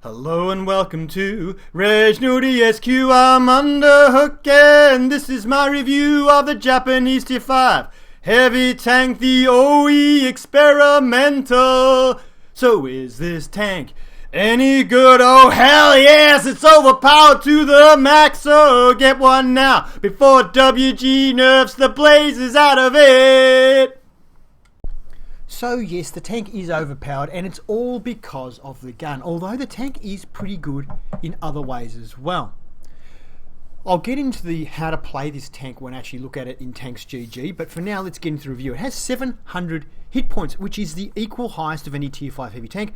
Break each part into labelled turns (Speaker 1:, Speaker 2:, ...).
Speaker 1: Hello and welcome to ReginaldESQ. I'm Underhook and this is my review of the Japanese Tier 5 Heavy Tank, the O-I Experimental. So is this tank any good? Oh hell yes, it's overpowered to the max, so get one now before WG nerfs the blazes out of it. So yes, the tank is overpowered and it's all because of the gun, although the tank is pretty good in other ways as well. I'll get into the how to play this tank when I actually look at it in Tanks GG, but for now let's get into the review. It has 700 hit points, which is the equal highest of any Tier 5 heavy tank.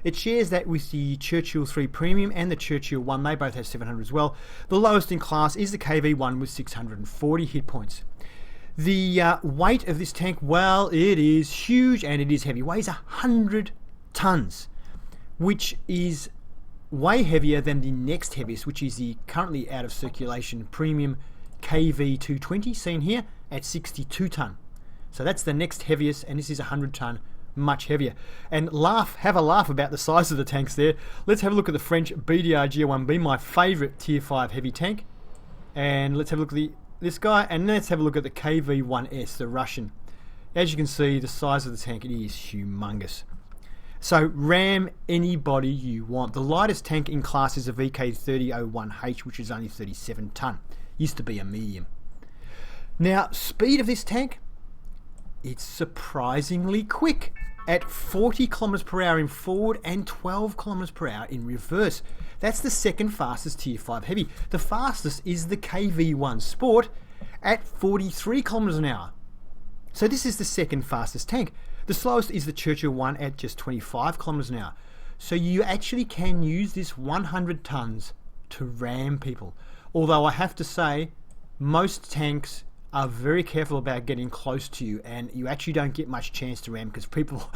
Speaker 1: It shares that with the Churchill 3 Premium and the Churchill 1, they both have 700 as well. The lowest in class is the KV1 with 640 hit points. The weight of this tank, well, it is huge and it is heavy. It weighs 100 tons, which is way heavier than the next heaviest, which is the currently out of circulation Premium KV220, seen here at 62 ton. So that's the next heaviest, and this is 100 ton, much heavier. And have a laugh about the size of the tanks there. Let's have a look at the French BDR-GL1B, my favourite Tier 5 heavy tank. And let's have a look at this guy, and let's have a look at the KV1S, the Russian. As you can see, the size of the tank, it is humongous. So ram anybody you want. The lightest tank in class is a VK3001H, which is only 37 ton. Used to be a medium. Now, speed of this tank, it's surprisingly quick at 40 kilometers per hour in forward and 12 kilometers per hour in reverse. That's the second fastest Tier 5 heavy. The fastest is the KV1 Sport at 43 kilometers an hour. So this is the second fastest tank. The slowest is the Churchill 1 at just 25 kilometers an hour. So you actually can use this 100 tons to ram people. Although I have to say, most tanks are very careful about getting close to you, and you actually don't get much chance to ram because people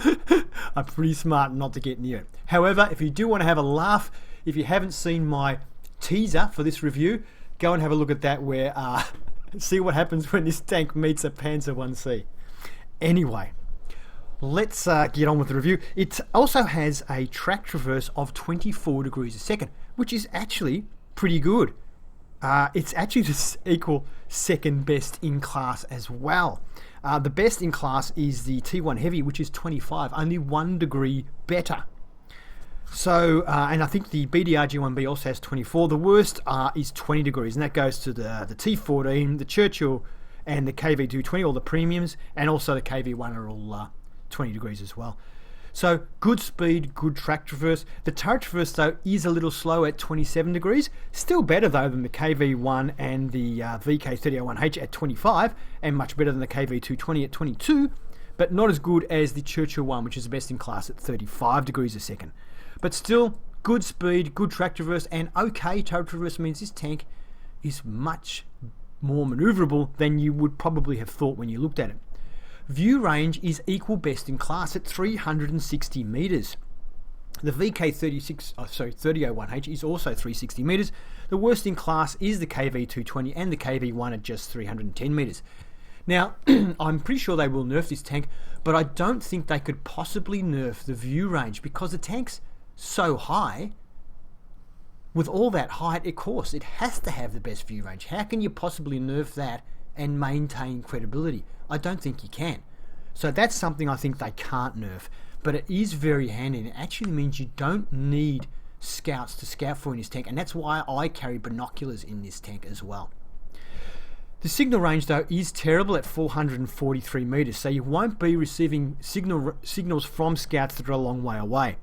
Speaker 1: are pretty smart not to get near it. However, if you do want to have a laugh, if you haven't seen my teaser for this review, go and have a look at that where see what happens when this tank meets a Panzer 1C. Anyway, let's get on with the review. It also has a track traverse of 24 degrees a second, which is actually pretty good. It's actually the equal second best in class as well. The best in class is the T1 Heavy, which is 25, only 1 degree better. So, and I think the BDR-G1B also has 24. The worst is 20 degrees, and that goes to the T14, the Churchill, and the KV220, all the premiums, and also the KV1 are all 20 degrees as well. So, good speed, good track traverse. The turret traverse, though, is a little slow at 27 degrees. Still better, though, than the KV1 and the VK3001H at 25, and much better than the KV220 at 22, but not as good as the Churchill 1, which is the best in class at 35 degrees a second. But still, good speed, good track traverse, and okay turret traverse means this tank is much more manoeuvrable than you would probably have thought when you looked at it. View range is equal best in class at 360 meters. The VK3001H is also 360 meters. The worst in class is the KV220 and the KV1 at just 310 meters. Now, I'm pretty sure they will nerf this tank, but I don't think they could possibly nerf the view range because the tank's so high. With all that height, of course, it has to have the best view range. How can you possibly nerf that and maintain credibility? I don't think you can. So that's something I think they can't nerf, but it is very handy, and it actually means you don't need scouts to scout for in this tank, and that's why I carry binoculars in this tank as well. The signal range, though, is terrible at 443 meters, so you won't be receiving signals from scouts that are a long way away.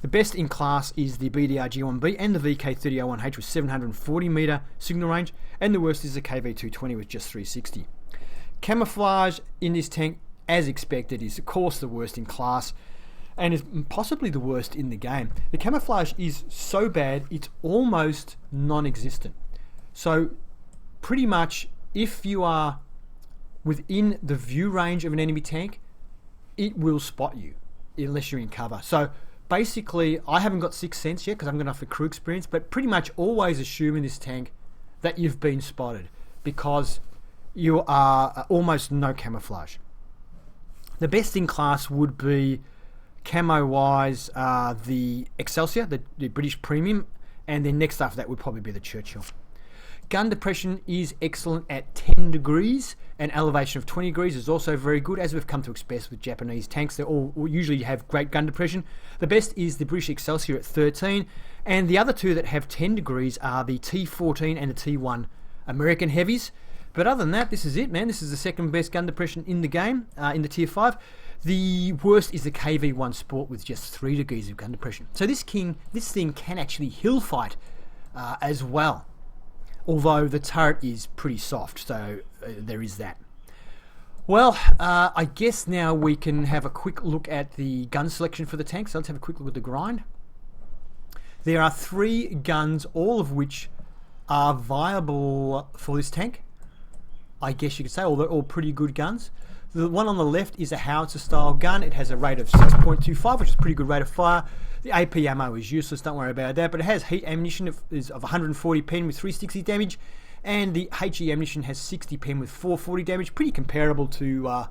Speaker 1: The best in class is the BDR-G1B and the VK3001H with 740 meter signal range, and the worst is the KV220 with just 360. Camouflage in this tank, as expected, is of course the worst in class and is possibly the worst in the game. The camouflage is so bad it's almost non-existent. So pretty much if you are within the view range of an enemy tank, it will spot you unless you're in cover. So basically, I haven't got Sixth Sense yet because I'm going off the crew experience, but pretty much always assume in this tank that you've been spotted because you are almost no camouflage. The best in class would be Camo wise, the Excelsior, the British Premium, and then next after that would probably be the Churchill. Gun depression is excellent at 10 degrees. An elevation of 20 degrees is also very good, as we've come to expect with Japanese tanks. They all usually have great gun depression. The best is the British Excelsior at 13, and the other two that have 10 degrees are the T14 and the T1 American heavies. But other than that, this is it, man. This is the second best gun depression in the game, in the Tier 5. The worst is the KV1 Sport with just 3 degrees of gun depression. So this thing can actually hill fight as well. Although the turret is pretty soft, so there is that. Well, I guess now we can have a quick look at the gun selection for the tank. So let's have a quick look at the grind. There are 3 guns, all of which are viable for this tank. I guess you could say, all they're all pretty good guns. The one on the left is a howitzer style gun. It has a rate of 6.25, which is a pretty good rate of fire. The AP ammo is useless, don't worry about that, but it has heat ammunition of 140 pen with 360 damage, and the HE ammunition has 60 pen with 440 damage, pretty comparable to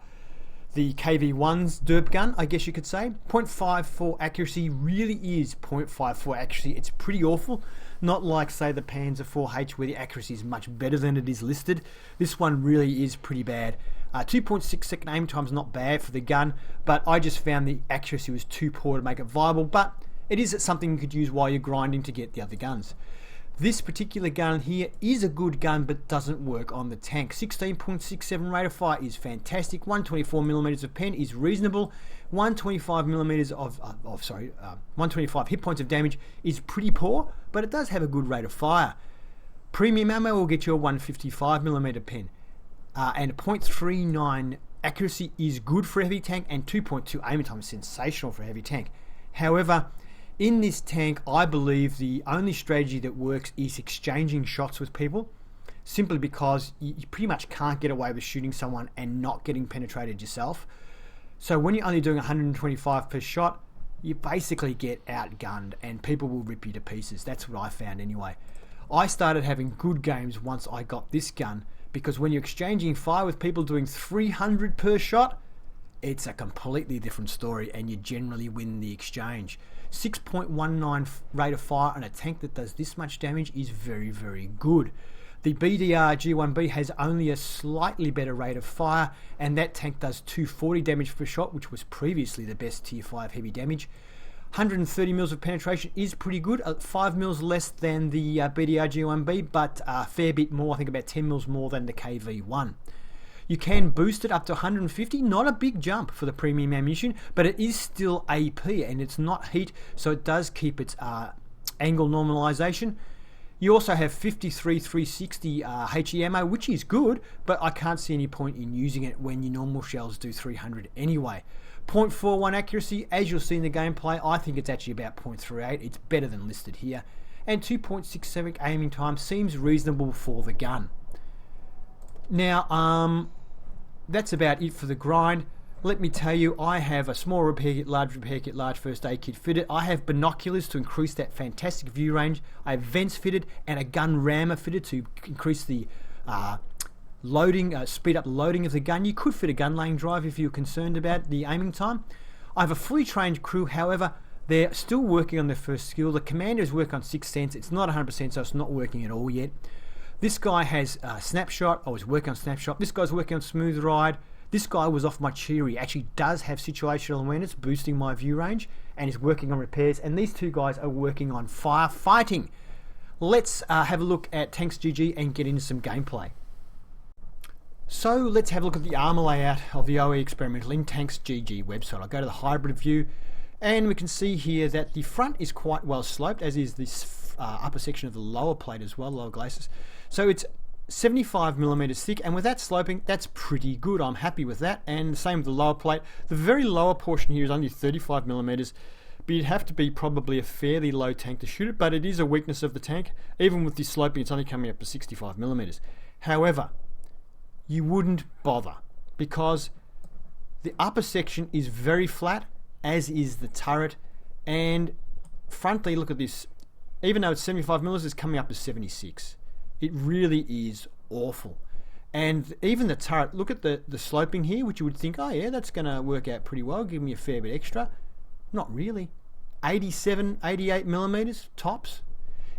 Speaker 1: the KV1's derp gun, I guess you could say. 0.54 accuracy really is 0.54 accuracy. It's pretty awful. Not like, say, the Panzer 4H where the accuracy is much better than it is listed. This one really is pretty bad. 2.6 second aim time is not bad for the gun, but I just found the accuracy was too poor to make it viable, but it is something you could use while you're grinding to get the other guns. This particular gun here is a good gun, but doesn't work on the tank. 16.67 rate of fire is fantastic. 124mm of pen is reasonable. 125 hit points of damage is pretty poor, but it does have a good rate of fire. Premium ammo will get you a 155mm pen. And 0.39 accuracy is good for a heavy tank, and 2.2 aiming time is sensational for a heavy tank. However, in this tank, I believe the only strategy that works is exchanging shots with people, simply because you pretty much can't get away with shooting someone and not getting penetrated yourself. So when you're only doing 125 per shot, you basically get outgunned and people will rip you to pieces. That's what I found anyway. I started having good games once I got this gun, because when you're exchanging fire with people doing 300 per shot, it's a completely different story, and you generally win the exchange. 6.19 rate of fire on a tank that does this much damage is very, very good. The BDR G1B has only a slightly better rate of fire, and that tank does 240 damage per shot, which was previously the best Tier 5 heavy damage. 130 mils of penetration is pretty good, 5 mils less than the BDR G1B, but a fair bit more, I think about 10 mils more than the KV1. You can boost it up to 150, not a big jump for the premium ammunition, but it is still AP and it's not heat, so it does keep its angle normalization. You also have 53 360 HE ammo, which is good, but I can't see any point in using it when your normal shells do 300 anyway. 0.41 accuracy, as you'll see in the gameplay, I think it's actually about 0.38. It's better than listed here. And 2.67 aiming time seems reasonable for the gun. Now, that's about it for the grind. Let me tell you, I have a small repair kit, large first aid kit fitted. I have binoculars to increase that fantastic view range. I have vents fitted and a gun rammer fitted to increase the speed up the loading of the gun. You could fit a gun laying drive if you're concerned about the aiming time. I have a fully trained crew, however, they're still working on their first skill. The commander is working on 6th Sense. It's not 100%, so it's not working at all yet. This guy has Snapshot. I was working on Snapshot. This guy's working on Smooth Ride. This guy was off my cheer. He actually does have situational awareness, boosting my view range, and is working on repairs. And these two guys are working on firefighting. Let's have a look at Tanks GG and get into some gameplay. So let's have a look at the armor layout of the O-I Experimental in Tanks GG website. I'll go to the hybrid view, and we can see here that the front is quite well sloped, as is this upper section of the lower plate as well, lower glacis. So it's 75mm thick, and with that sloping, that's pretty good. I'm happy with that, and the same with the lower plate. The very lower portion here is only 35mm, but you'd have to be probably a fairly low tank to shoot it, but it is a weakness of the tank. Even with the sloping, it's only coming up to 65mm. However, you wouldn't bother, because the upper section is very flat, as is the turret, and frontally, look at this. Even though it's 75mm, it's coming up to 76. It really is awful. And even the turret, look at the sloping here, which you would think, oh yeah, that's going to work out pretty well, give me a fair bit extra. Not really. 87, 88 millimeters tops.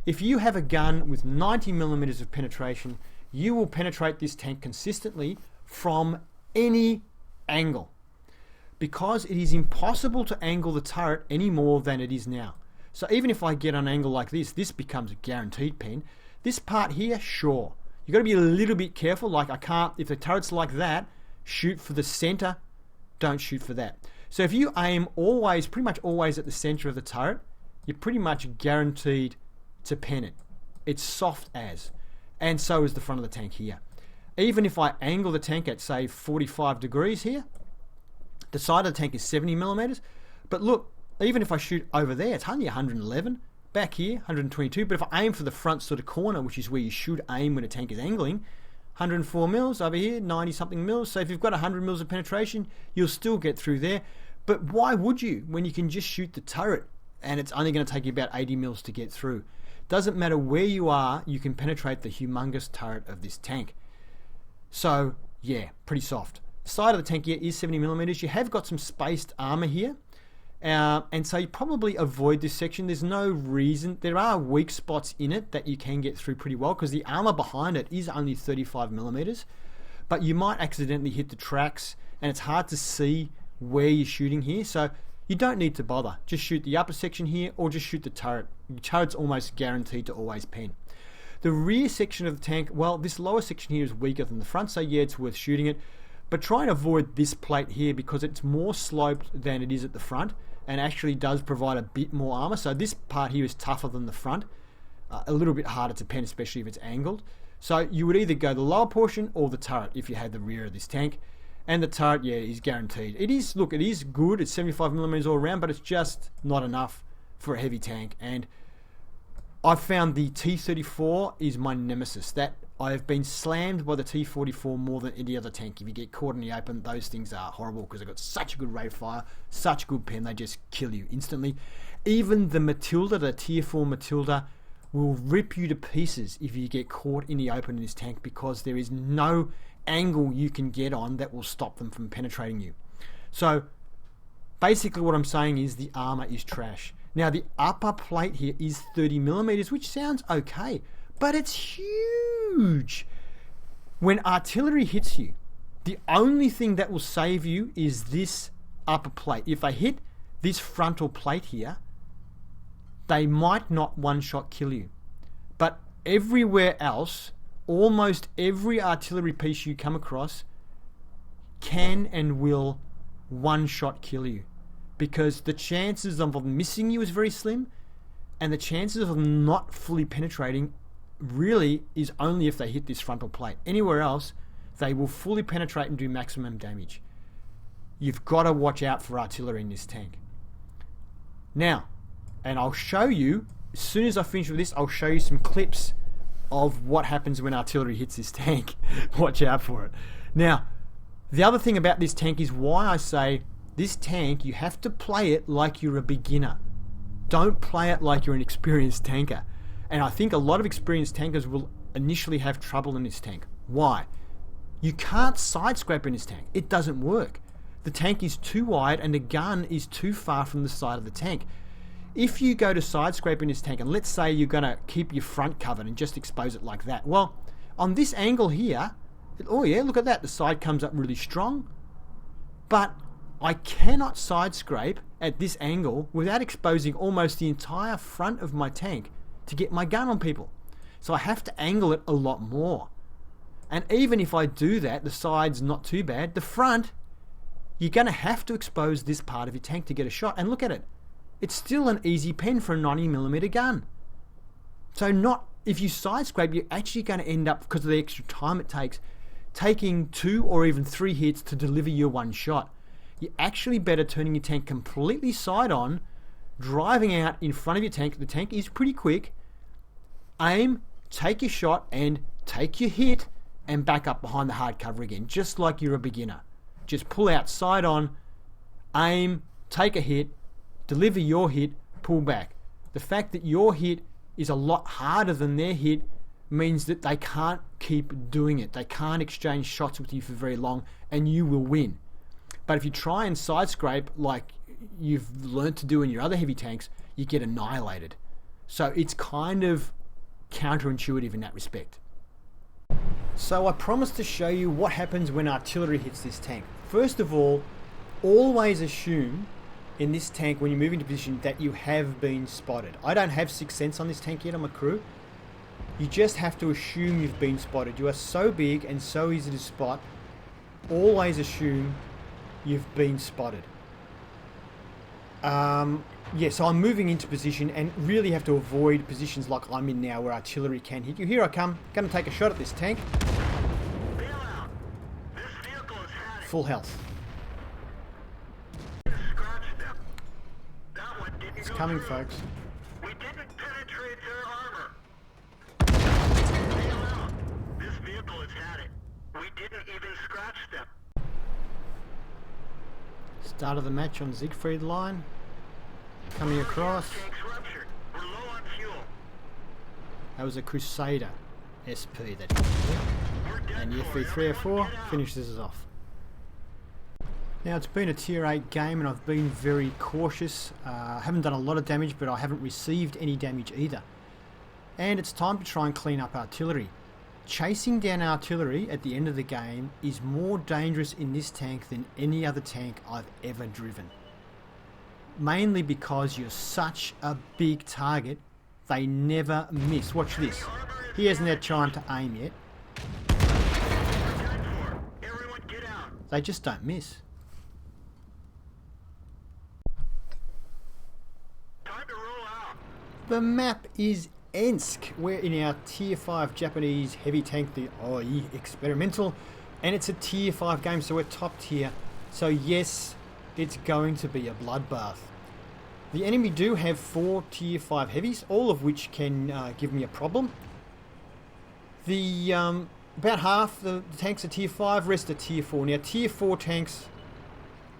Speaker 1: If you have a gun with 90 millimeters of penetration, you will penetrate this tank consistently from any angle, because it is impossible to angle the turret any more than it is now. So even if I get an angle like this becomes a guaranteed pen. This part here, sure. You've got to be a little bit careful. Like, I can't, if the turret's like that, shoot for the center, don't shoot for that. So if you aim always, pretty much always at the center of the turret, you're pretty much guaranteed to pen it. It's soft as. And so is the front of the tank here. Even if I angle the tank at, say, 45 degrees here, the side of the tank is 70 millimeters. But look, even if I shoot over there, it's only 111. Back here, 122. But if I aim for the front sort of corner, which is where you should aim when a tank is angling, 104 mils over here, 90 something mils. So if you've got 100 mils of penetration, you'll still get through there. But why would you when you can just shoot the turret and it's only going to take you about 80 mils to get through? Doesn't matter where you are, you can penetrate the humongous turret of this tank. So yeah, pretty soft. The side of the tank here is 70 millimeters. You have got some spaced armor here. And so you probably avoid this section. There's no reason. There are weak spots in it that you can get through pretty well because the armor behind it is only 35 millimeters. But you might accidentally hit the tracks and it's hard to see where you're shooting here. So you don't need to bother. Just shoot the upper section here or just shoot the turret. The turret's almost guaranteed to always pen. The rear section of the tank, well, this lower section here is weaker than the front, so yeah, it's worth shooting it. But try and avoid this plate here because it's more sloped than it is at the front and actually does provide a bit more armor. So this part here is tougher than the front, a little bit harder to pen, especially if it's angled. So you would either go the lower portion or the turret if you had the rear of this tank. And the turret, yeah, is guaranteed. It is, look, it is good. It's 75 millimeters all around, but it's just not enough for a heavy tank. And I've found the T-34 is my nemesis. That I have been slammed by the T-44 more than any other tank. If you get caught in the open, those things are horrible because they've got such a good rate of fire, such good pen, they just kill you instantly. Even the Matilda, the Tier 4 Matilda, will rip you to pieces if you get caught in the open in this tank because there is no angle you can get on that will stop them from penetrating you. So basically what I'm saying is the armor is trash. Now the upper plate here is 30 millimeters, which sounds okay, but it's huge. When artillery hits you, the only thing that will save you is this upper plate. If they hit this frontal plate here, they might not one-shot kill you. But everywhere else, almost every artillery piece you come across can and will one-shot kill you. Because the chances of them missing you is very slim, and the chances of them not fully penetrating really is only if they hit this frontal plate. Anywhere else, they will fully penetrate and do maximum damage. You've got to watch out for artillery in this tank. Now, and I'll show you, as soon as I finish with this, I'll show you some clips of what happens when artillery hits this tank. Watch out for it. Now, the other thing about this tank is why I say this tank, you have to play it like you're a beginner. Don't play it like you're an experienced tanker. And I think a lot of experienced tankers will initially have trouble in this tank. Why? You can't side scrape in this tank. It doesn't work. The tank is too wide and the gun is too far from the side of the tank. If you go to side scrape in this tank, and let's say you're going to keep your front covered and just expose it like that. Well, on this angle here, oh yeah, look at that. The side comes up really strong. But I cannot side scrape at this angle without exposing almost the entire front of my tank to get my gun on people. So I have to angle it a lot more. And even if I do that, the side's not too bad. The front, you're going to have to expose this part of your tank to get a shot. And look at it. It's still an easy pen for a 90mm gun. So not, if you side scrape, you're actually going to end up, because of the extra time it takes, taking 2 or even 3 hits to deliver your one shot. You're actually better turning your tank completely side on, driving out in front of your tank. The tank is pretty quick. Aim, take your shot, and take your hit, and back up behind the hard cover again, just like you're a beginner. Just pull out side on, aim, take a hit, deliver your hit, pull back. The fact that your hit is a lot harder than their hit means that they can't keep doing it. They can't exchange shots with you for very long, and you will win. But if you try and side scrape like you've learnt to do in your other heavy tanks, you get annihilated. So it's kind of counterintuitive in that respect. So I promised to show you what happens when artillery hits this tank. First of all, always assume in this tank when you move into position that you have been spotted. I don't have 6th sense on this tank yet on my crew. You just have to assume you've been spotted. You are so big and so easy to spot. Always assume you've been spotted. Yeah, so I'm moving into position and really have to avoid positions like I'm in now where artillery can hit you. Here I come. Going to take a shot at this tank. Full health. It's coming, folks.
Speaker 2: We didn't penetrate their armor. This vehicle has had it. We didn't even scratch them.
Speaker 1: Start of the match on Zigfried line. Coming across.
Speaker 2: We're low on fuel.
Speaker 1: That was a Crusader SP that did. And the FV304 finishes us off. Now it's been a tier 8 game and I've been very cautious. I haven't done a lot of damage, but I haven't received any damage either. And it's time to try and clean up artillery. Chasing down artillery at the end of the game is more dangerous in this tank than any other tank I've ever driven. Mainly because you're such a big target, they never miss. Watch this. He hasn't had time to aim yet. They just don't miss. The map is Ensk. We're in our tier 5 Japanese heavy tank, the O-I Experimental, and it's a tier 5 game, so we're top tier. So yes, it's going to be a bloodbath. The enemy do have 4 tier 5 heavies, all of which can give me a problem. The about half the tanks are tier 5, rest are tier 4. Now tier 4 tanks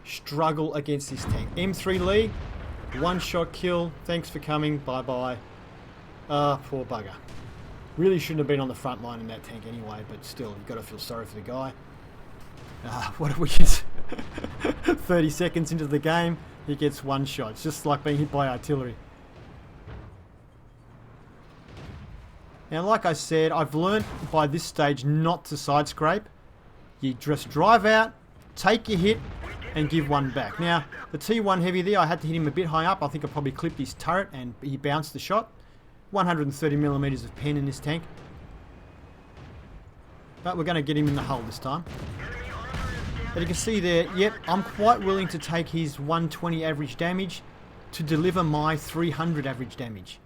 Speaker 1: struggle against this tank. M3 Lee, one shot kill, thanks for coming, bye bye. Poor bugger. Really shouldn't have been on the front line in that tank anyway, but still, you've got to feel sorry for the guy. What do we get? 30 seconds into the game, he gets one shot. It's just like being hit by artillery. Now, like I said, I've learnt by this stage not to side scrape. You just drive out, take your hit, and give one back. Now, the T1 heavy there, I had to hit him a bit high up. I think I probably clipped his turret and he bounced the shot. 130mm of pen in this tank. But we're going to get him in the hull this time. But you can see there, yep, I'm quite willing to take his 120 average damage to deliver my 300 average damage.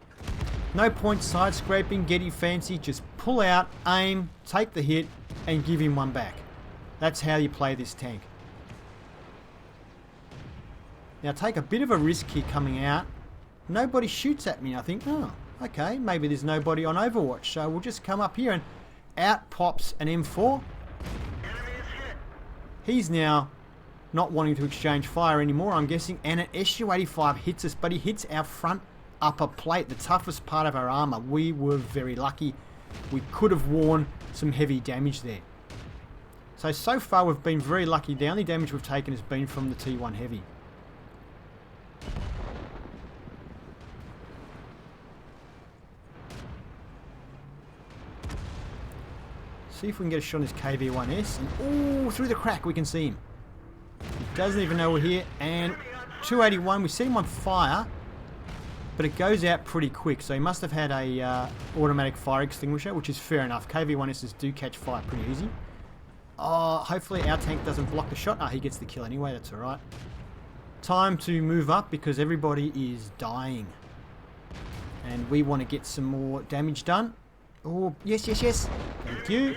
Speaker 1: No point side scraping, getting fancy, just pull out, aim, take the hit, and give him one back. That's how you play this tank. Now take a bit of a risk here coming out. Nobody shoots at me. I think, oh, okay, maybe there's nobody on Overwatch, so we'll just come up here and out pops an M4. He's now not wanting to exchange fire anymore, I'm guessing, and an SU-85 hits us, but he hits our front upper plate, the toughest part of our armor. We were very lucky. We could have worn some heavy damage there. So far we've been very lucky. The only damage we've taken has been from the T1 heavy. See if we can get a shot on his KV-1S. And, ooh, through the crack we can see him. He doesn't even know we're here. And 281, we set him on fire, but it goes out pretty quick. So he must have had a automatic fire extinguisher, which is fair enough. KV-1Ss do catch fire pretty easy. Oh, hopefully our tank doesn't block the shot. Ah, he gets the kill anyway, that's alright. Time to move up because everybody is dying. And we want to get some more damage done. Oh, yes, yes, yes. Thank you.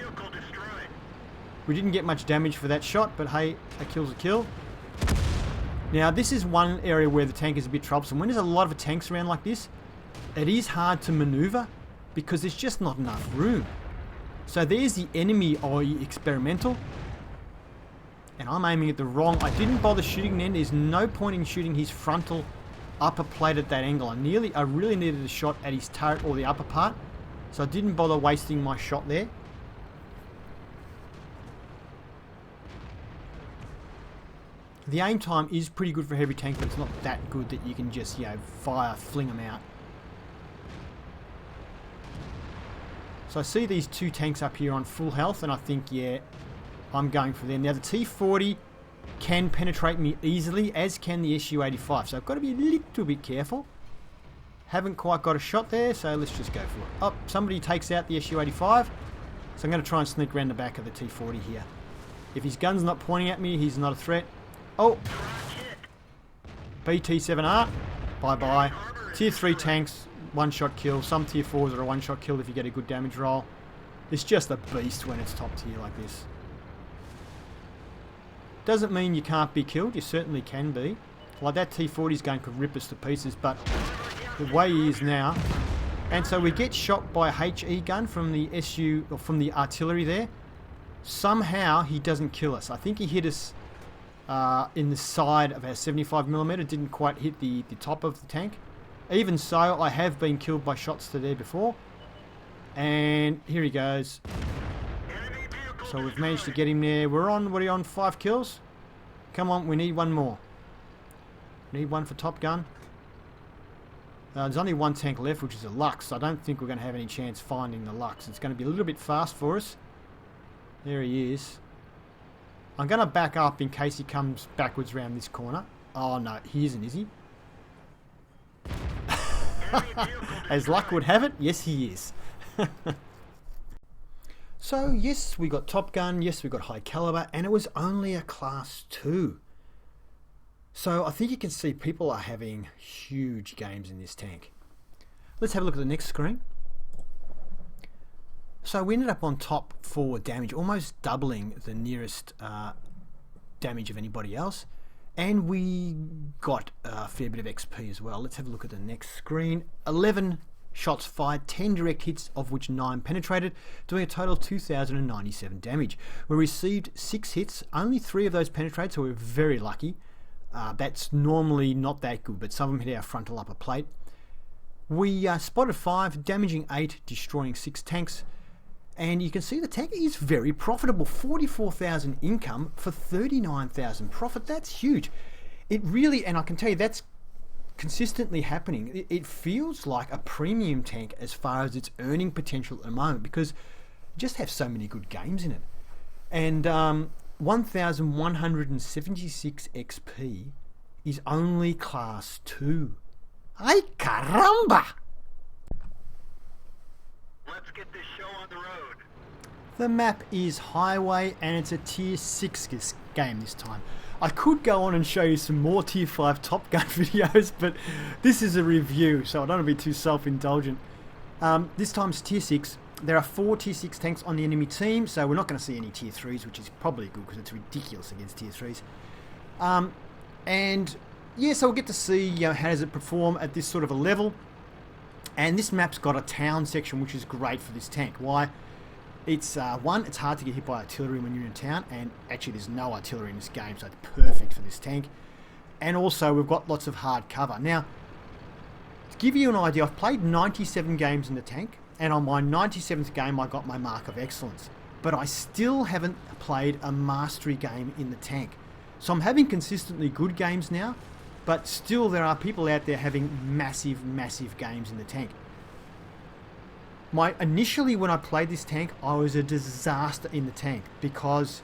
Speaker 1: We didn't get much damage for that shot, but hey, a kill's a kill. Now, this is one area where the tank is a bit troublesome. When there's a lot of tanks around like this, it is hard to maneuver because there's just not enough room. So there's the enemy O-I Experimental. And I'm aiming at the wrong... I didn't bother shooting then. There's no point in shooting his frontal upper plate at that angle. I really needed a shot at his turret or the upper part. So I didn't bother wasting my shot there. The aim time is pretty good for heavy tank, but it's not that good that you can just, fling them out. So I see these two tanks up here on full health, and I think, yeah, I'm going for them. Now, the T-40 can penetrate me easily, as can the Su-85, so I've got to be a little bit careful. Haven't quite got a shot there, so let's just go for it. Oh, somebody takes out the Su-85, so I'm going to try and sneak around the back of the T-40 here. If his gun's not pointing at me, he's not a threat. Oh! BT-7R, bye-bye. Tier 3 tanks, one-shot kill. Some Tier 4s are a one-shot kill if you get a good damage roll. It's just a beast when it's top tier like this. Doesn't mean you can't be killed, you certainly can be. Like that T-40's gun could rip us to pieces, but the way he is now. And so we get shot by a HE gun from the SU, or from the artillery there. Somehow he doesn't kill us. I think he hit us in the side of our 75mm, didn't quite hit the top of the tank. Even so, I have been killed by shots to there before. And here he goes. So we've managed to get him there. We're on, what are you on, 5 kills? Come on, we need one more. Need one for Top Gun. There's only one tank left, which is a Lux. I don't think we're going to have any chance finding the Lux. It's going to be a little bit fast for us. There he is. I'm going to back up in case he comes backwards around this corner. Oh no, he isn't, is he? As luck would have it, yes he is. So yes, we got Top Gun, yes we got high caliber, and it was only a class 2. So I think you can see people are having huge games in this tank. Let's have a look at the next screen. So we ended up on top for damage, almost doubling the nearest damage of anybody else. And we got a fair bit of XP as well. Let's have a look at the next screen. 11 shots fired, 10 direct hits, of which 9 penetrated, doing a total of 2,097 damage. We received 6 hits, only 3 of those penetrated, so we were very lucky. That's normally not that good, but some of them hit our frontal upper plate. We spotted 5, damaging 8, destroying 6 tanks. And you can see the tank is very profitable. 44,000 income for 39,000 profit. That's huge. It really, and I can tell you that's consistently happening. It feels like a premium tank as far as its earning potential at the moment, because you just have so many good games in it. And 1,176 XP is only class 2. Ay caramba!
Speaker 2: Let's get this show on the road.
Speaker 1: The map is Highway, and it's a tier 6 game this time. I could go on and show you some more tier 5 Top Gun videos, but this is a review, so I don't want to be too self-indulgent. This time's tier 6. There are 4 tier 6 tanks on the enemy team, so we're not going to see any tier 3s, which is probably good because it's ridiculous against tier 3s. And yeah, so we'll get to see how does it perform at this sort of a level. And this map's got a town section, which is great for this tank. Why? It's one, it's hard to get hit by artillery when you're in town, and actually there's no artillery in this game, so it's perfect for this tank. And also we've got lots of hard cover. Now, to give you an idea, I've played 97 games in the tank, and on my 97th game I got my mark of excellence. But I still haven't played a mastery game in the tank. So I'm having consistently good games now, but still there are people out there having massive, massive games in the tank. Initially when I played this tank, I was a disaster in the tank because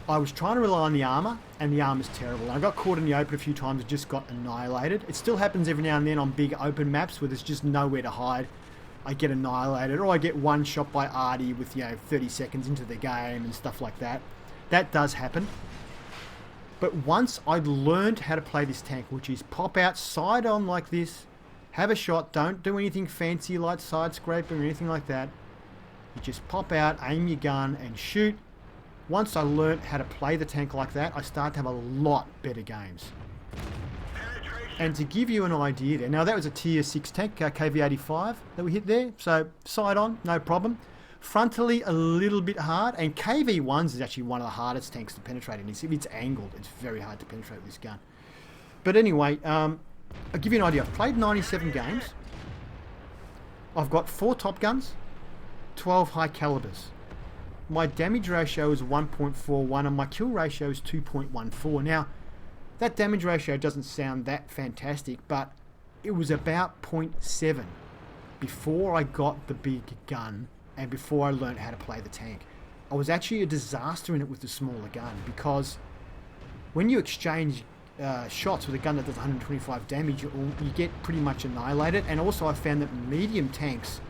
Speaker 1: I was trying to rely on the armor, and the armor's terrible. I got caught in the open a few times and just got annihilated. It still happens every now and then on big open maps where there's just nowhere to hide. I get annihilated, or I get one shot by Artie with 30 seconds into the game and stuff like that. That does happen. But once I'd learned how to play this tank, which is pop out side on like this, have a shot, don't do anything fancy like side scraping or anything like that. You just pop out, aim your gun and shoot. Once I learnt how to play the tank like that, I started to have a lot better games. And to give you an idea there, now that was a tier 6 tank, KV-85 that we hit there, so side on, no problem. Frontally a little bit hard, and KV-1s is actually one of the hardest tanks to penetrate in this. If it's angled, it's very hard to penetrate with this gun. But anyway, I'll give you an idea. I've played 97 games. I've got 4 Top Guns, 12 high calibers. My damage ratio is 1.41 and my kill ratio is 2.14. Now, That damage ratio doesn't sound that fantastic, but it was about 0.7 before I got the big gun and before I learned how to play the tank. I was actually a disaster in it with the smaller gun, because when you exchange shots with a gun that does 125 damage, you get pretty much annihilated. And also I found that medium tanks,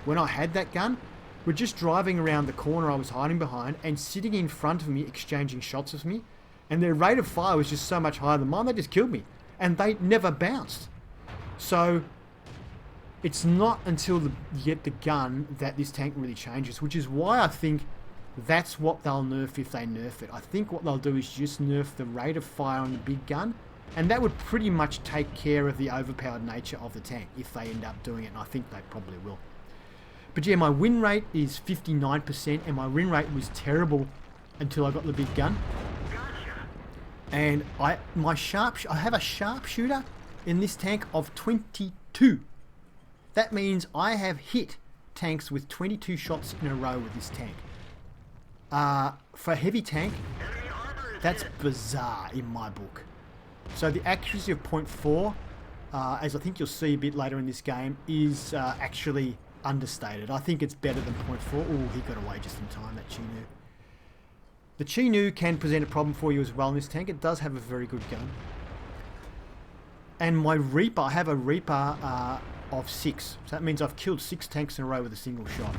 Speaker 1: when I had that gun, were just driving around the corner I was hiding behind and sitting in front of me exchanging shots with me, and their rate of fire was just so much higher than mine, they just killed me. And they never bounced. So it's not until you get the gun that this tank really changes, which is why I think that's what they'll nerf if they nerf it. I think what they'll do is just nerf the rate of fire on the big gun, and that would pretty much take care of the overpowered nature of the tank if they end up doing it, and I think they probably will. But yeah, my win rate is 59%, and my win rate was terrible until I got the big gun. And I have a sharpshooter in this tank of 22. That means I have hit tanks with 22 shots in a row with this tank. For a heavy tank, that's bizarre in my book. So the accuracy of 0.4, as I think you'll see a bit later in this game, is actually understated. I think it's better than 0.4. Oh, he got away just in time, that Chinu. The Chinu can present a problem for you as well in this tank. It does have a very good gun. And my Reaper, I have a Reaper of 6. So that means I've killed 6 tanks in a row with a single shot.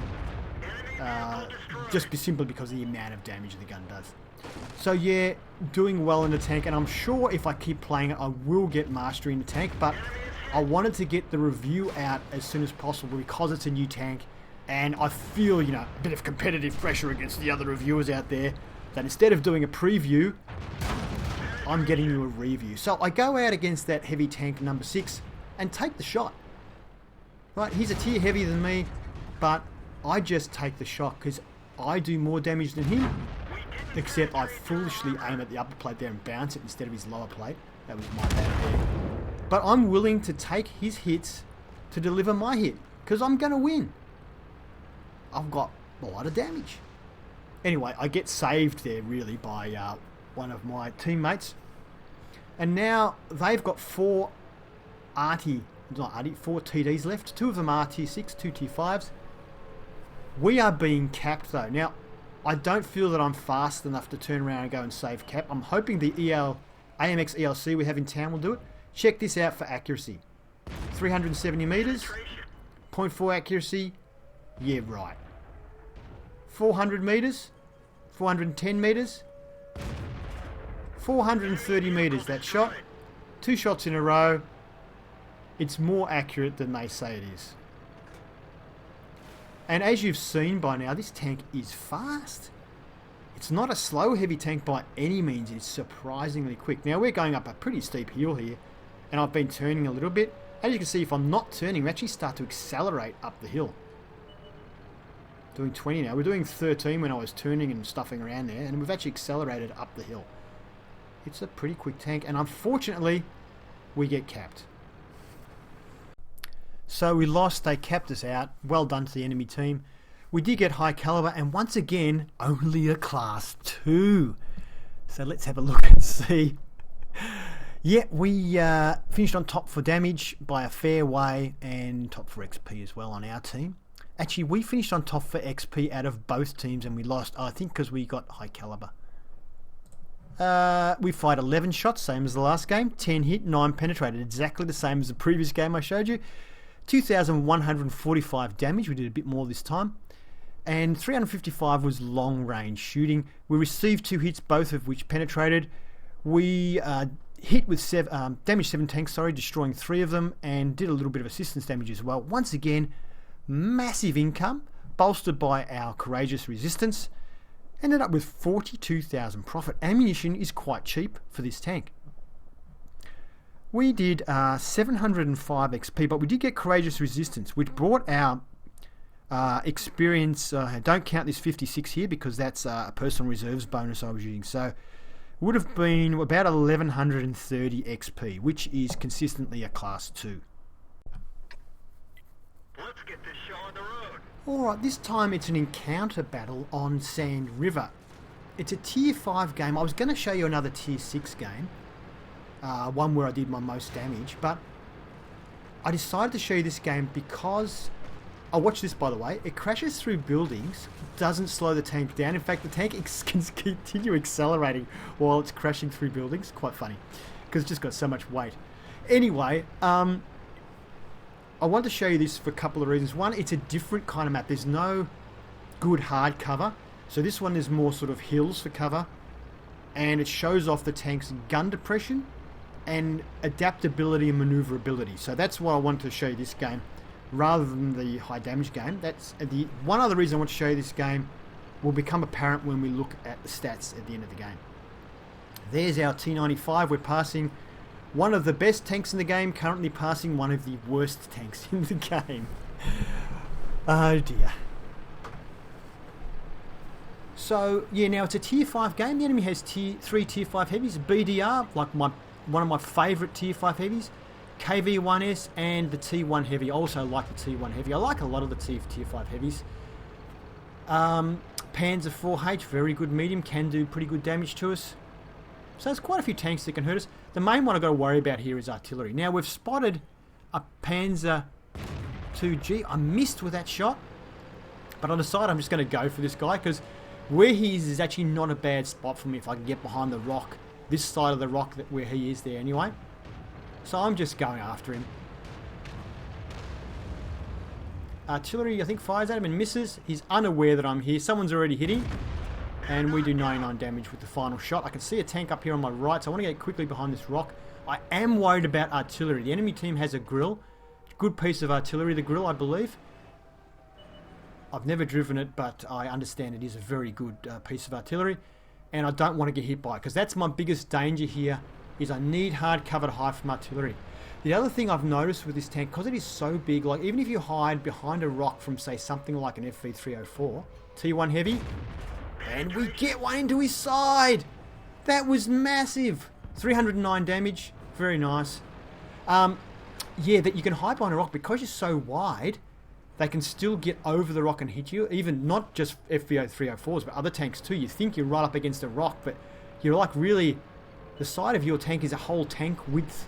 Speaker 1: Just simply because of the amount of damage the gun does. So yeah, doing well in the tank, and I'm sure if I keep playing it I will get mastery in the tank, but I wanted to get the review out as soon as possible because it's a new tank, and I feel, you know, a bit of competitive pressure against the other reviewers out there, that instead of doing a preview, I'm getting you a review. So I go out against that heavy tank number 6 and take the shot. Right, he's a tier heavier than me, but I just take the shot because I do more damage than him, except I foolishly aim at the upper plate there and bounce it instead of his lower plate. That was my bad there. But I'm willing to take his hits to deliver my hit, because I'm going to win. I've got a lot of damage. Anyway, I get saved there really by one of my teammates. And now they've got 4 TDs left. 2 of them are tier 6, 2 tier 5s. We are being capped though. Now, I don't feel that I'm fast enough to turn around and go and save cap. I'm hoping the AMX ELC we have in town will do it. Check this out for accuracy. 370 meters, 0.4 accuracy. Yeah, right. 400 meters, 410 meters, 430 meters that shot. 2 shots in a row. It's more accurate than they say it is. And as you've seen by now, this tank is fast. It's not a slow heavy tank by any means. It's surprisingly quick. Now we're going up a pretty steep hill here, and I've been turning a little bit. As you can see, if I'm not turning, we actually start to accelerate up the hill. Doing 20 now. We're doing 13 when I was turning and stuffing around there, and we've actually accelerated up the hill. It's a pretty quick tank, and unfortunately, we get capped. So we lost, they capped us out. Well done to the enemy team. We did get high caliber, and once again, only a class 2. So let's have a look and see. Yeah, we finished on top for damage by a fair way, and top for XP as well on our team. Actually, we finished on top for XP out of both teams, and we lost, I think, because we got high caliber. We fired 11 shots, same as the last game. 10 hit, 9 penetrated. Exactly the same as the previous game I showed you. 2,145 damage. We did a bit more this time. And 355 was long range shooting. We received 2 hits, both of which penetrated. We hit with damage 7 tanks, destroying 3 of them, and did a little bit of assistance damage as well. Once again, massive income, bolstered by our courageous resistance. Ended up with 42,000 profit. Ammunition is quite cheap for this tank. We did 705 XP, but we did get courageous resistance, which brought our experience. Don't count this 56 here because that's a personal reserves bonus I was using. So would have been about 1130 XP, which is consistently a class 2.
Speaker 2: Let's get this show on the road.
Speaker 1: Alright, this time it's an encounter battle on Sand River. It's a tier 5 game. I was going to show you another tier 6 game, one where I did my most damage. But I decided to show you this game because... Oh, watch this, by the way. It crashes through buildings, doesn't slow the tank down. In fact, the tank can continue accelerating while it's crashing through buildings. Quite funny, because it's just got so much weight. Anyway, I want to show you this for a couple of reasons. One, it's a different kind of map. There's no good hard cover. So this one is more sort of hills for cover. And it shows off the tank's gun depression and adaptability and maneuverability. So that's why I wanted to show you this game rather than the high damage game. That's the one other reason I want to show you this game will become apparent when we look at the stats at the end of the game. There's our T95. We're passing one of the best tanks in the game, currently passing one of the worst tanks in the game. Oh dear. So yeah, now it's a tier 5 game. The enemy has 3 tier 5 heavies, BDR, like one of my favourite tier 5 heavies, KV1S, and the T1 heavy. I also like the T1 heavy. I like a lot of the tier 5 heavies. Panzer 4H, very good medium, can do pretty good damage to us. So there's quite a few tanks that can hurt us. The main one I've got to worry about here is artillery. Now we've spotted a Panzer 2G. I missed with that shot, but I decided I'm just going to go for this guy because where he is actually not a bad spot for me if I can get behind the rock, this side of the rock where he is there anyway. So I'm just going after him. Artillery, I think, fires at him and misses. He's unaware that I'm here. Someone's already hit him. And we do 99 damage with the final shot. I can see a tank up here on my right, so I want to get quickly behind this rock. I am worried about artillery. The enemy team has a grill. Good piece of artillery, the grill, I believe. I've never driven it, but I understand it is a very good piece of artillery. And I don't want to get hit by it, because that's my biggest danger here, is I need hard cover to hide from artillery. The other thing I've noticed with this tank, because it is so big, like even if you hide behind a rock from, say, something like an FV304, T1 heavy, and we get one into his side! That was massive! 309 damage, very nice. Yeah, that you can hide behind a rock, because you're so wide, they can still get over the rock and hit you, even not just FV304s, but other tanks too. You think you're right up against a rock, but you're like really, the side of your tank is a whole tank width.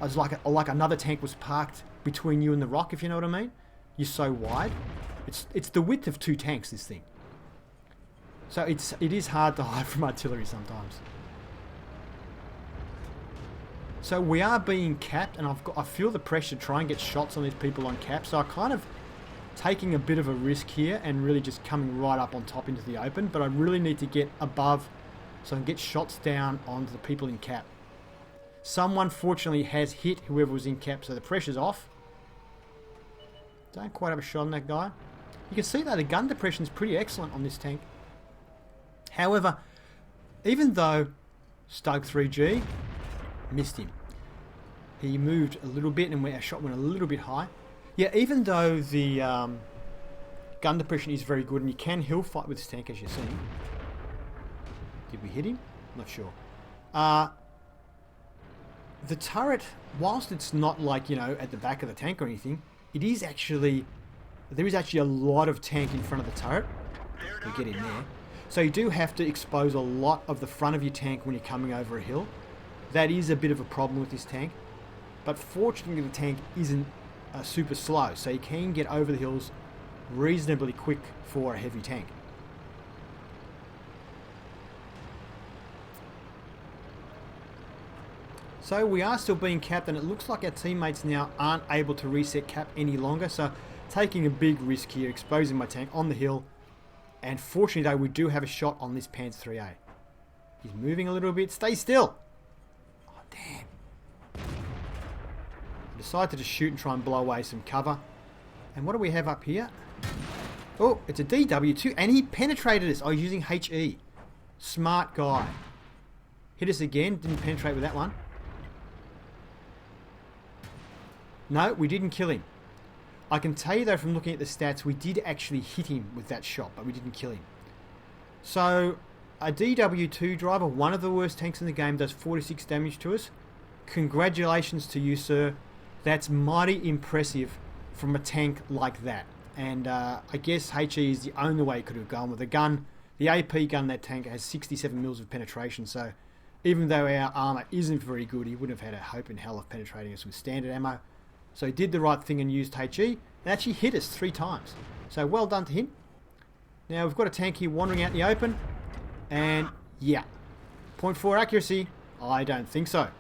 Speaker 1: It's like another tank was parked between you and the rock, if you know what I mean. You're so wide. It's the width of 2 tanks, this thing. So it is hard to hide from artillery sometimes. So we are being capped, and I feel the pressure to try and get shots on these people on cap. So I kind of taking a bit of a risk here and really just coming right up on top into the open. But I really need to get above so I can get shots down onto the people in cap. Someone fortunately has hit whoever was in cap, so the pressure's off. Don't quite have a shot on that guy. You can see though the gun depression is pretty excellent on this tank. However, even though Stug 3G missed him, he moved a little bit and our shot went a little bit high. Yeah, even though the gun depression is very good and you can hill fight with this tank, as you're seeing. Did we hit him? Not sure. The turret, whilst it's not like, you know, at the back of the tank or anything, it is actually, there is actually a lot of tank in front of the turret. We get in there. So you do have to expose a lot of the front of your tank when you're coming over a hill. That is a bit of a problem with this tank. But fortunately the tank isn't super slow, so you can get over the hills reasonably quick for a heavy tank. So we are still being capped, and it looks like our teammates now aren't able to reset cap any longer. So taking a big risk here, exposing my tank on the hill. And fortunately though, we do have a shot on this Panzer 3A. He's moving a little bit. Stay still! Oh, damn. I decided to just shoot and try and blow away some cover. And what do we have up here? Oh, it's a DW2, and he penetrated us. Oh, he's using HE. Smart guy. Hit us again. Didn't penetrate with that one. No, we didn't kill him. I can tell you though from looking at the stats, we did actually hit him with that shot, but we didn't kill him. So, a DW2 driver, one of the worst tanks in the game, does 46 damage to us. Congratulations to you, sir. That's mighty impressive from a tank like that. And I guess HE is the only way it could have gone with a gun. The AP gun, that tank has 67 mils of penetration, so Even though our armour isn't very good, he wouldn't have had a hope in hell of penetrating us with standard ammo. So he did the right thing and used HE, and actually hit us 3 times. So well done to him. Now we've got a tank here wandering out in the open, and yeah, 0.4 accuracy, I don't think so.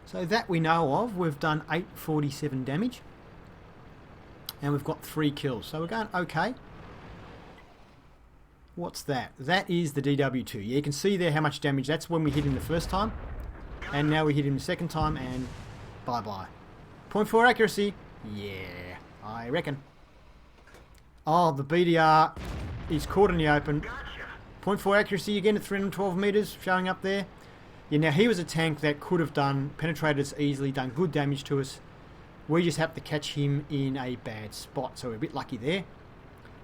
Speaker 1: So that we know of, we've done 847 damage, and we've got 3 kills, so we're going okay. What's that? That is the DW2. Yeah, you can see there how much damage. That's when we hit him the first time, and now we hit him the second time, and bye-bye. 0.4 accuracy, yeah, I reckon. Oh, the BDR is caught in the open. 0.4 accuracy again at 312 meters, showing up there. Yeah, now he was a tank that could have penetrated us easily, done good damage to us. We just happened to catch him in a bad spot, so we're a bit lucky there.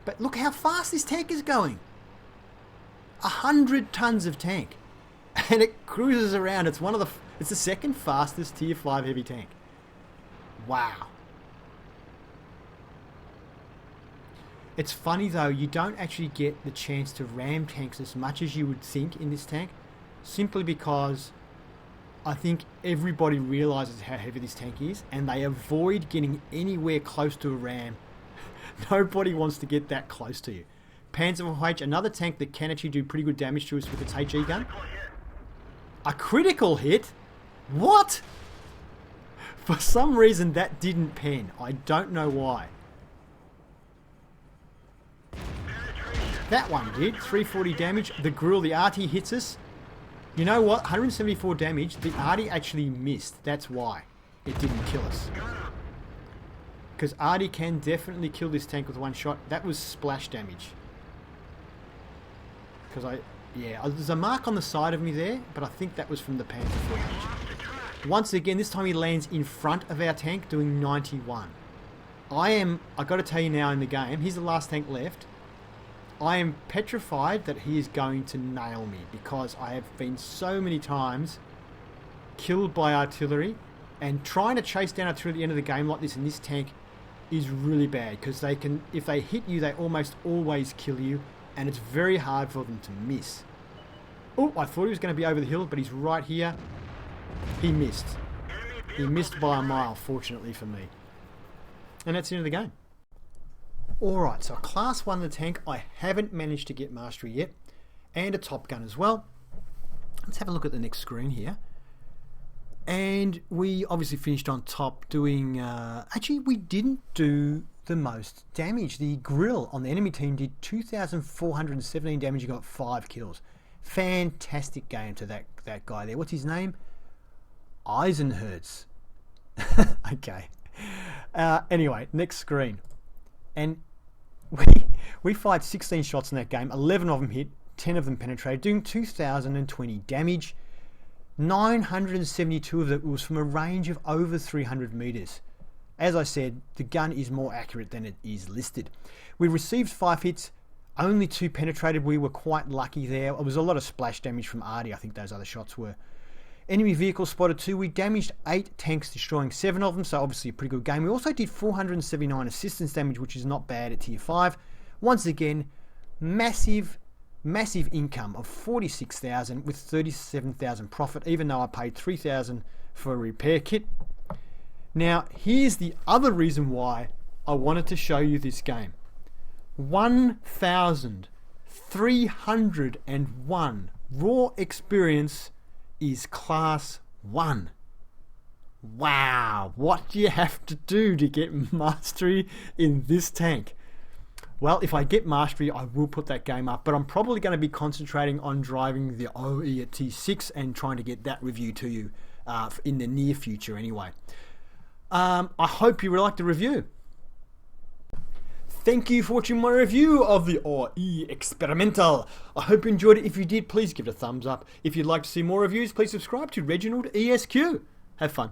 Speaker 1: But look how fast this tank is going. 100 tons of tank, and it cruises around. It's it's the second fastest tier 5 heavy tank. Wow. It's funny though, you don't actually get the chance to ram tanks as much as you would think in this tank, simply because I think everybody realizes how heavy this tank is, and they avoid getting anywhere close to a ram. Nobody wants to get that close to you. Panzer H, another tank that can actually do pretty good damage to us with its HE gun. A critical hit? What? For some reason that didn't pen. I don't know why. That one did. 340 damage. The grill, the RT hits us. You know what? 174 damage. The RT actually missed. That's why it didn't kill us. Because RT can definitely kill this tank with one shot. That was splash damage. Because there's a mark on the side of me there, but I think that was from the Panzer damage. Once again, this time he lands in front of our tank doing 91. I got to tell you now in the game, he's the last tank left. I am petrified that he is going to nail me, because I have been so many times killed by artillery, and trying to chase down artillery at the end of the game like this in this tank is really bad, because if they hit you, they almost always kill you, and it's very hard for them to miss. Oh, I thought he was going to be over the hill, but he's right here. He missed. He missed by a mile, fortunately for me. And that's the end of the game. Alright, so a class 1 of the tank I haven't managed to get mastery yet, and a top gun as well. Let's have a look at the next screen here. And we obviously finished on top doing... actually, we didn't do the most damage. The grill on the enemy team did 2,417 damage and got 5 kills. Fantastic game to that guy there. What's his name? Eisenherz. Okay. Anyway, next screen. And we fired 16 shots in that game. 11 of them hit, 10 of them penetrated, doing 2,020 damage. 972 of it was from a range of over 300 meters. As I said, the gun is more accurate than it is listed. We received 5 hits, only 2 penetrated. We were quite lucky there. It was a lot of splash damage from Artie, I think those other shots were. Enemy vehicle spotted 2. We damaged 8 tanks, destroying 7 of them, so obviously a pretty good game. We also did 479 assistance damage, which is not bad at tier 5. Once again, massive income of 46,000 with 37,000 profit, even though I paid 3,000 for a repair kit. Now, here's the other reason why I wanted to show you this game. 1,301 raw experience is class 1. Wow, what do you have to do to get mastery in this tank? Well, if I get mastery, I will put that game up, but I'm probably going to be concentrating on driving the OE at T6 and trying to get that review to you in the near future anyway. I hope you liked the review. Thank you for watching my review of the O-I Experimental. I hope you enjoyed it. If you did, please give it a thumbs up. If you'd like to see more reviews, please subscribe to ReginaldESQ. Have fun.